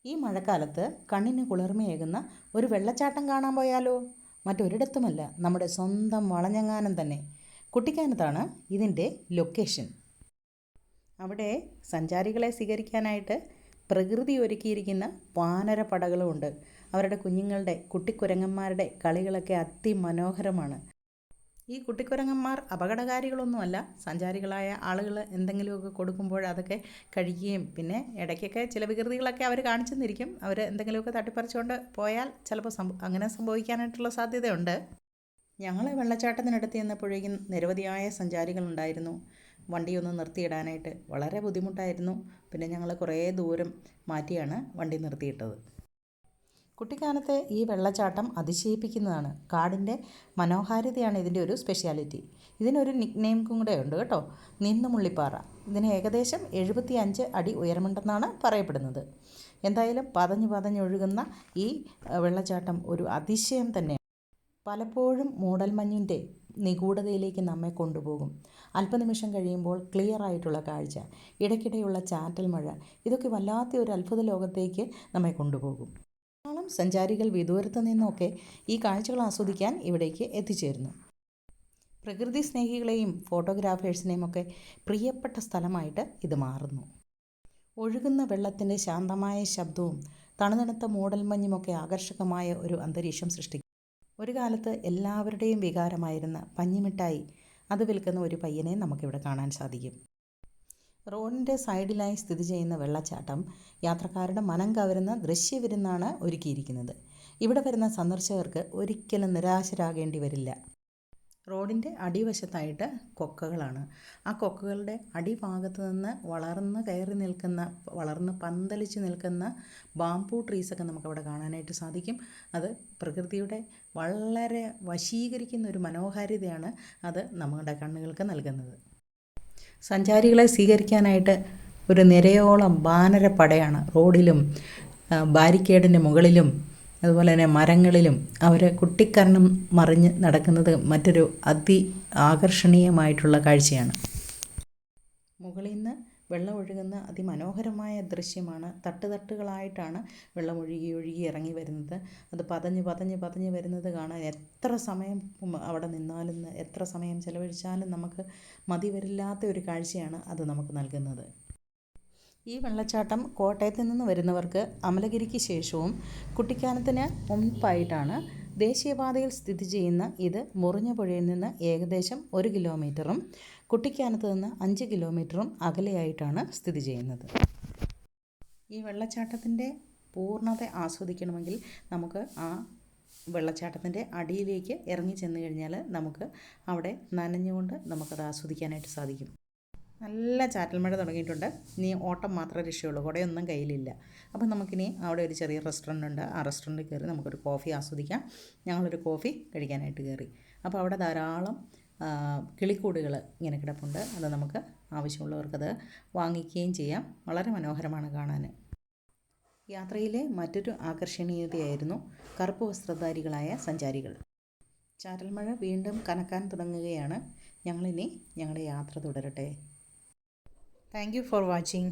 ഈ മഴക്കാലത്ത് കണ്ണിന് കുളിർമയേകുന്ന ഒരു വെള്ളച്ചാട്ടം കാണാൻ പോയാലോ? മറ്റൊരിടത്തുമല്ല, നമ്മുടെ സ്വന്തം വളഞ്ഞങ്ങാനം തന്നെ. കുട്ടിക്കാനത്താണ് ഇതിൻ്റെ ലൊക്കേഷൻ. അവിടെ സഞ്ചാരികളെ സ്വീകരിക്കാനായിട്ട് പ്രകൃതി ഒരുക്കിയിരിക്കുന്ന വാനരപ്പടകളുമുണ്ട്. അവരുടെ കുഞ്ഞുങ്ങളുടെ കുട്ടിക്കുരങ്ങന്മാരുടെ കളികളൊക്കെ അതിമനോഹരമാണ്. ഈ കുട്ടിക്കുരങ്ങന്മാർ അപകടകാരികളൊന്നുമല്ല. സഞ്ചാരികളായ ആളുകൾ എന്തെങ്കിലുമൊക്കെ കൊടുക്കുമ്പോൾ അതൊക്കെ കഴിക്കുകയും പിന്നെ ഇടയ്ക്കൊക്കെ ചില വികൃതികളൊക്കെ അവർ കാണിച്ചു തന്നിരിക്കും. അവർ എന്തെങ്കിലുമൊക്കെ തട്ടിപ്പറിച്ചുകൊണ്ട് പോയാൽ ചിലപ്പോൾ അങ്ങനെ സംഭവിക്കാനായിട്ടുള്ള സാധ്യതയുണ്ട്. ഞങ്ങൾ വെള്ളച്ചാട്ടത്തിനടുത്ത് ചെന്നപ്പോഴേക്കും നിരവധിയായ സഞ്ചാരികളുണ്ടായിരുന്നു. വണ്ടിയൊന്ന് നിർത്തിയിടാനായിട്ട് വളരെ ബുദ്ധിമുട്ടായിരുന്നു. പിന്നെ ഞങ്ങൾ കുറേ ദൂരം മാറ്റിയാണ് വണ്ടി നിർത്തിയിട്ടത്. കുട്ടിക്കാനത്തെ ഈ വെള്ളച്ചാട്ടം അതിശയിപ്പിക്കുന്നതാണ്. കാടിൻ്റെ മനോഹാരിതയാണ് ഇതിൻ്റെ ഒരു സ്പെഷ്യാലിറ്റി. ഇതിനൊരു നിക്നെയിം കൂടെ ഉണ്ട് കേട്ടോ, നിന്നുമുള്ളിപ്പാറ. ഇതിന് ഏകദേശം 75 അടി ഉയരമുണ്ടെന്നാണ് പറയപ്പെടുന്നത്. എന്തായാലും പതഞ്ഞൊഴുകുന്ന ഈ വെള്ളച്ചാട്ടം ഒരു അതിശയം തന്നെയാണ്. പലപ്പോഴും മൂടൽമഞ്ഞിൻ്റെ നിഗൂഢതയിലേക്ക് നമ്മെ കൊണ്ടുപോകും. അല്പനിമിഷം കഴിയുമ്പോൾ ക്ലിയർ ആയിട്ടുള്ള കാഴ്ച, ഇടയ്ക്കിടെയുള്ള ചാറ്റൽ മഴ, ഇതൊക്കെ വല്ലാത്ത ഒരു അത്ഭുത ലോകത്തേക്ക് നമ്മെ കൊണ്ടുപോകും. ധാരാളം സഞ്ചാരികൾ വിദൂരത്ത് നിന്നൊക്കെ ഈ കാഴ്ചകൾ ആസ്വദിക്കാൻ ഇവിടേക്ക് എത്തിച്ചേരുന്നു. പ്രകൃതി സ്നേഹികളെയും ഫോട്ടോഗ്രാഫേഴ്സിനെയും ഒക്കെ പ്രിയപ്പെട്ട സ്ഥലമായിട്ട് ഇത് മാറുന്നു. ഒഴുകുന്ന വെള്ളത്തിൻ്റെ ശാന്തമായ ശബ്ദവും തണുതണുത്ത മൂടൽമഞ്ഞുമൊക്കെ ആകർഷകമായ ഒരു അന്തരീക്ഷം സൃഷ്ടിക്കും. ഒരു കാലത്ത് എല്ലാവരുടെയും വികാരമായിരുന്ന പഞ്ഞിമിഠായി അത് വിൽക്കുന്ന ഒരു പയ്യനെ നമുക്കിവിടെ കാണാൻ സാധിക്കും. റോഡിൻ്റെ സൈഡിലായി സ്ഥിതി ചെയ്യുന്ന വെള്ളച്ചാട്ടം യാത്രക്കാരുടെ മനം കവരുന്ന ദൃശ്യവിരുന്നാണ് ഒരുക്കിയിരിക്കുന്നത്. ഇവിടെ വരുന്ന സന്ദർശകർക്ക് ഒരിക്കലും നിരാശരാകേണ്ടി വരില്ല. റോഡിൻ്റെ അടിവശത്തായിട്ട് കൊക്കകളാണ്. ആ കൊക്കകളുടെ അടിഭാഗത്ത് നിന്ന് വളർന്ന് പന്തലിച്ച് നിൽക്കുന്ന ബാംബൂ ട്രീസൊക്കെ നമുക്കവിടെ കാണാനായിട്ട് സാധിക്കും. അത് പ്രകൃതിയുടെ വളരെ വശീകരിക്കുന്ന ഒരു മനോഹാരിതയാണ് അത് നമ്മുടെ കണ്ണുകൾക്ക് നൽകുന്നത്. സഞ്ചാരികളെ സ്വീകരിക്കാനായിട്ട് ഒരു നിരയോളം വാനരപ്പടയാണ് റോഡിലും ബാരിക്കേഡിൻ്റെ മുകളിലും അതുപോലെ തന്നെ മരങ്ങളിലും അവർ കുട്ടിക്കരണം മറിഞ്ഞ് നടക്കുന്നത് മറ്റൊരു ആകർഷണീയമായിട്ടുള്ള കാഴ്ചയാണ്. മുകളിൽ നിന്ന് വെള്ളം ഒഴുകുന്ന അതിമനോഹരമായ ദൃശ്യമാണ്. തട്ടുതട്ടുകളായിട്ടാണ് വെള്ളം ഒഴുകി ഇറങ്ങി വരുന്നത്. അത് പതഞ്ഞ് വരുന്നത് കാണാൻ എത്ര സമയം അവിടെ നിന്നാലും എത്ര സമയം ചെലവഴിച്ചാലും നമുക്ക് മതി വരില്ലാത്ത ഒരു കാഴ്ചയാണ് അത് നമുക്ക് നൽകുന്നത്. ഈ വെള്ളച്ചാട്ടം കോട്ടയത്ത് നിന്ന് വരുന്നവർക്ക് അമലഗിരിക്ക് ശേഷവും കുട്ടിക്കാനത്തിന് മുൻപായിട്ടാണ്. ദേശീയപാതയിൽ സ്ഥിതി ചെയ്യുന്ന ഇത് മുറിഞ്ഞപുഴയിൽ നിന്ന് ഏകദേശം 1 കിലോമീറ്ററും കുട്ടിക്കാനത്ത് നിന്ന് 5 കിലോമീറ്ററും അകലെയായിട്ടാണ് സ്ഥിതി ചെയ്യുന്നത്. ഈ വെള്ളച്ചാട്ടത്തിൻ്റെ പൂർണ്ണത ആസ്വദിക്കണമെങ്കിൽ നമുക്ക് ആ വെള്ളച്ചാട്ടത്തിൻ്റെ അടിയിലേക്ക് ഇറങ്ങി ചെന്ന് കഴിഞ്ഞാൽ നമുക്ക് അവിടെ നനഞ്ഞുകൊണ്ട് നമുക്കത് ആസ്വദിക്കാനായിട്ട് സാധിക്കും. നല്ല ചാറ്റൽ മഴ തുടങ്ങിയിട്ടുണ്ട്. ഇനി ഓട്ടം മാത്രമേ രക്ഷയുള്ളൂ, കുടയൊന്നും കയ്യിലില്ല. അപ്പം നമുക്കിനി അവിടെ ഒരു ചെറിയ റെസ്റ്റോറൻ്റ് ഉണ്ട്. ആ റെസ്റ്റോറൻറ്റിൽ കയറി നമുക്കൊരു കോഫി ആസ്വദിക്കാം. ഞങ്ങളൊരു കോഫി കഴിക്കാനായിട്ട് കയറി. അപ്പോൾ അവിടെ ധാരാളം കിളിക്കൂടുകൾ ഇങ്ങനെ കിടപ്പുണ്ട്. അത് നമുക്ക് ആവശ്യമുള്ളവർക്കത് വാങ്ങിക്കുകയും ചെയ്യാം. വളരെ മനോഹരമാണ് കാണാൻ. യാത്രയിലെ മറ്റൊരു ആകർഷണീയതയായിരുന്നു കറുപ്പ് വസ്ത്രധാരികളായ സഞ്ചാരികൾ. ചാറ്റൽ മഴ വീണ്ടും കനക്കാൻ തുടങ്ങുകയാണ്. ഞങ്ങളിനി ഞങ്ങളുടെ യാത്ര തുടരട്ടെ. Thank you for watching.